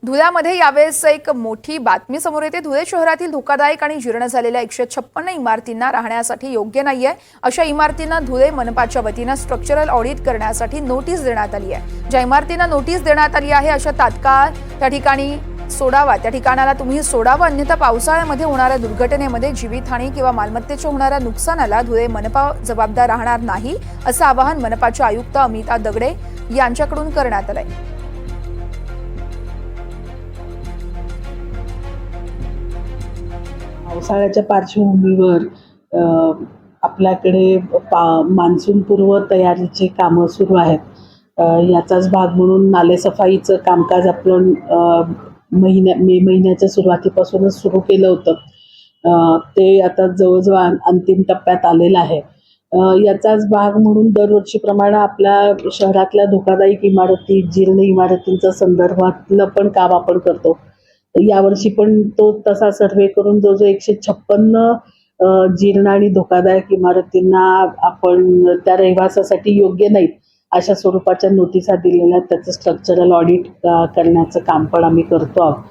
धुळ्यामध्ये यावेळेस एक मोठी बातमी समोर येते। धुळे शहरातील धोकादायक आणि जीर्ण झालेल्या 156 इमारतींना राहण्यासाठी योग्य नाहीये अशा इमारतींना धुळे मनपाच्या वतीने स्ट्रक्चरल ऑडिट करण्यासाठी नोटीस देण्यात आली आहे। ज्या इमारतींना नोटीस देण्यात आली आहे अशा तात्काळ त्या ठिकाणी सोडावा, त्या ठिकाणाला तुम्ही सोडावा, अन्यथा पावसाळ्यामध्ये होणाऱ्या दुर्घटनेमध्ये जीवितहानी किंवा मालमत्तेच्या होणाऱ्या नुकसानाला धुळे मनपा जबाबदार राहणार नाही असं आवाहन मनपाचे आयुक्त अमिता दगडे यांच्याकडून करण्यात आलंय। पावसाळ्याच्या पार्श्वभूमीवर आपल्याकडे मान्सूनपूर्व तयारीची कामं सुरू आहेत। याचाच भाग म्हणून नालेसफाईचं कामकाज आपण मे महिन्याच्या सुरुवातीपासूनच सुरू केलं होतं। ते आता जवळजवळ अंतिम टप्प्यात आलेलं आहे। याचाच भाग म्हणून दरवर्षीप्रमाणे आपल्या शहरातल्या धोकादायक इमारती, जीर्ण इमारतींच्या संदर्भातलं पण काम आपण करतो। यावर्षी पण तो तसा सर्वे करून जो 156 जीर्ण आणि धोकादायक इमारतींना आपण त्या रहिवासासाठी योग्य नाहीत अशा स्वरूपाच्या नोटिसा दिलेल्या आहेत। त्याचं स्ट्रक्चरल ऑडिट करण्याचं काम पण आम्ही करतो आहोत।